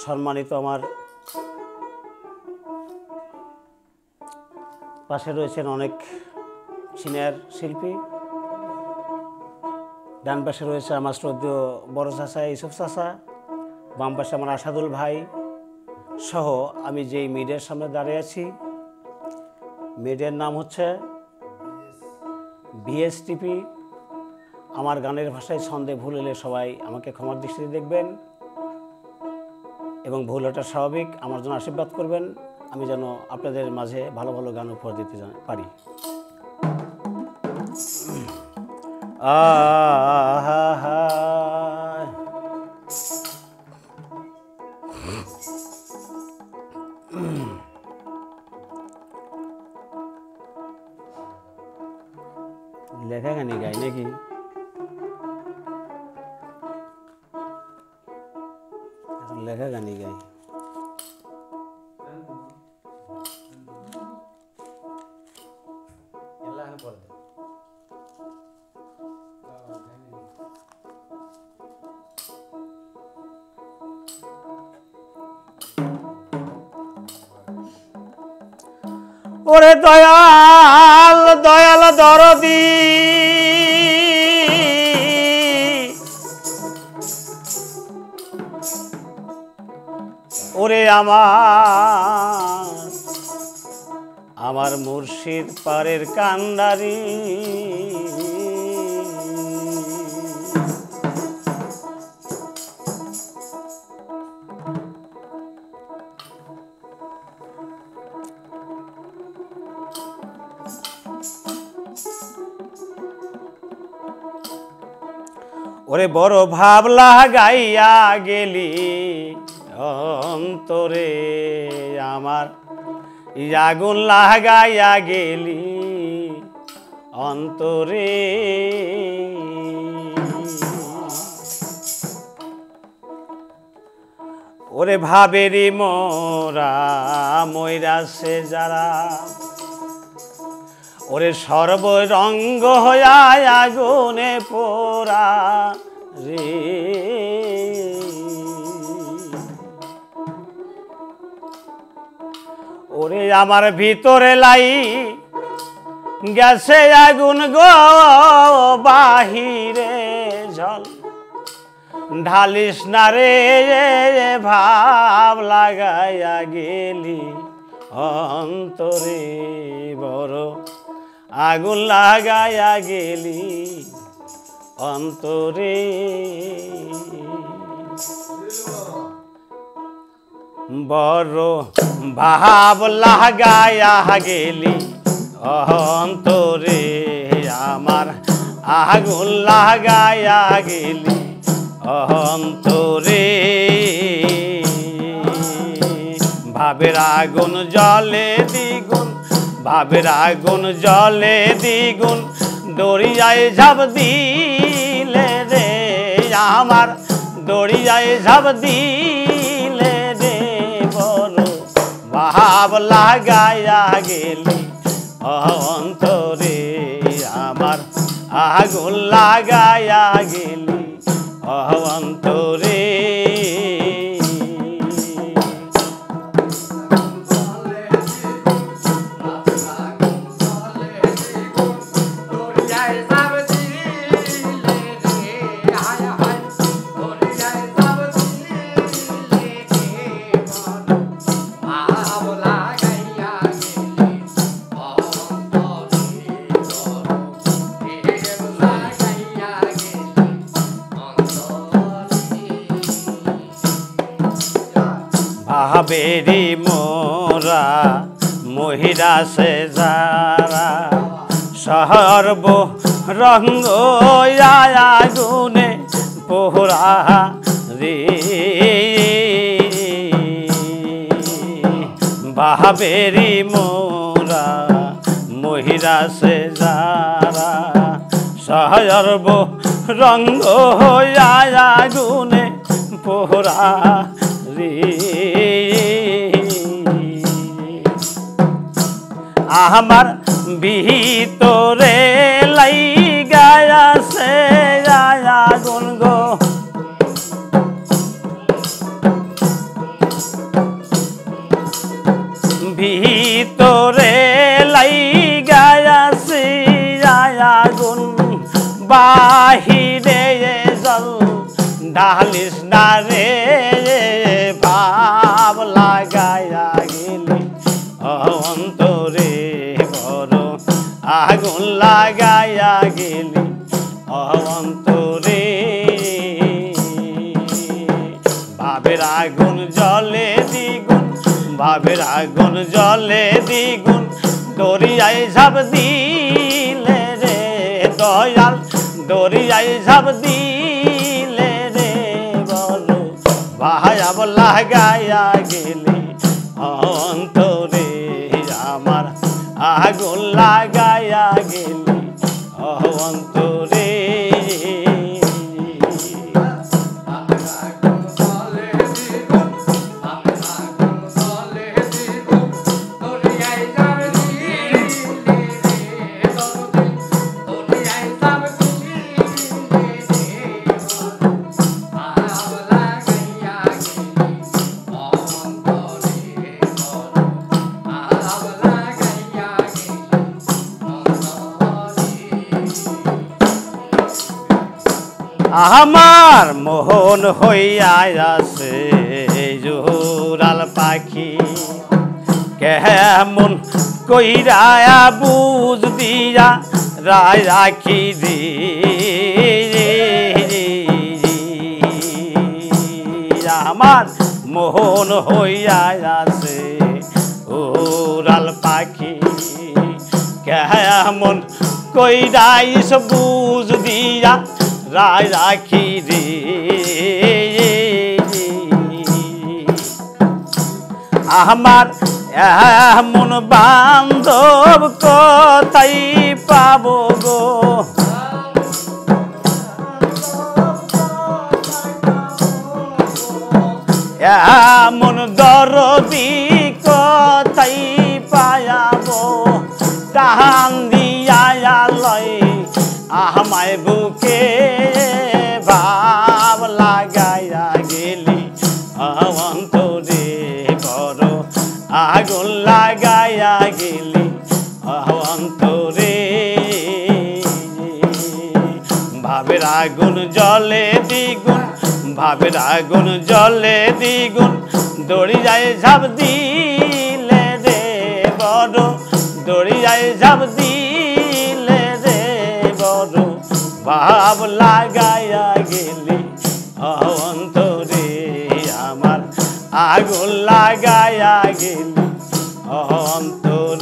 সম্মানিত আমার পাশে রয়েছেন অনেক সিনিয়র শিল্পী, ডান পাশে রয়েছে আমার শ্রদ্ধেয় বড় চাচা ইউসুফ চাচা, বাম পাশে আমার আসাদুল ভাই সহ আমি যেই মিডিয়ার সামনে দাঁড়িয়ে আছি, মিডিয়ার নাম হচ্ছে VSTP। আমার গানের ভাষায় ছন্দে ভুল হলে সবাই আমাকে ক্ষমার দৃষ্টিতে দেখবেন এবং ভুল ওটা স্বাভাবিক। আমার জন্য আশীর্বাদ করবেন, আমি যেন আপনাদের মাঝে ভালো ভালো গান উপহার দিতে পারি। লেখা গানি গাই নাকি? লেখা গানি গাই। ওরে দয়াল দয়াল দরদি, ওরে আমার মুর্শিদ পারের কান্ডারি, ওরে বড় ভাব লাগাইয়া গেলি অন্তরে আমার, আগুন লাগাইয়া গেলি অন্তরে, ওরে ভাবেরি মোরা ময়রাছে যারা, ওরে সর্বরঙ্গ হইয়া আগুনে পোড়া রে, ওরে আমার ভিতরে লাই গেছে আগুন গো, বাহিরে জল ঢালিস না রে, ভাব লাগাইয়া গেলি অন্তরে, বড় আগুন লাগাইয়া গেলি অন্তরে, বড় ভাব লাগাইয়া গেলি অন্তরে আমার, আগুন লাগাইয়া গেলি অন্তরে, ভাবের আগুন জলে দ্বিগুণ, ভাবের আগুন জলে দ্বিগুণ, দরিয়ায় ঝাঁপ দিলে রে আমার, দরিয়ায় ঝাঁপ দিলে রে, বড় ভাব লাগাইয়া গেলি অন্তরে আমার, আগুন লাগাইয়া গেলি অন্তরে, ভাবেরি মোরা মহিরাছে যারা, সর্ব রঙ্গ আগুনে পোড়া রে, ভাবেরি মোরা মহিরাছে যারা, সর্ব রঙ্গ আগুনে পোড়া রে, আমার ভিতরে লাইগাছে আগুন গো, লাগাইয়া গেলি অন্তরে ভাবের আগুন জ্বলে দ্বিগুণ ভাবের আগুন জ্বলে দ্বিগুণ দরিয়ায় ঝাঁপ দিলে রে দয়াল দরিয়ায় ঝাঁপ দিলে রে বলো ভায়াব লাগাইয়া গেলি অন্তরে আমার আগুন লাগাইয়া গেলি অন্তরে আমার মোহন হইয়া আছে জোরাল পাখি কেমন কইরা বুঝ দিয়া রায় রাখি রে আমার মোহন হইয়া আছে ওরাল পাখি কেমন কইরা বুঝ দিয়া রায় রাখি রে আমার এমন বান্ধব কোথায় পাবো গো এমন দরদি কোথায় পায়াবো টান দিয়া লয় আমায় বুকে ভাব লাগাইয়া গেলি অন্তরে বড় আগুন লাগাইয়া গেলি অন্তরে ভাবের আগুন জ্বলে দ্বিগুণ ভাবের আগুন জ্বলে দ্বিগুণ দরিয়ায় ঝাঁপ দিলে রে বড় দরিয়ায় ঝাঁপ দিলে রে বড় ভাব লাগাইয়া গেলি অন্তরে আমার আগুন লাগাইয়া গেলি অন্তরে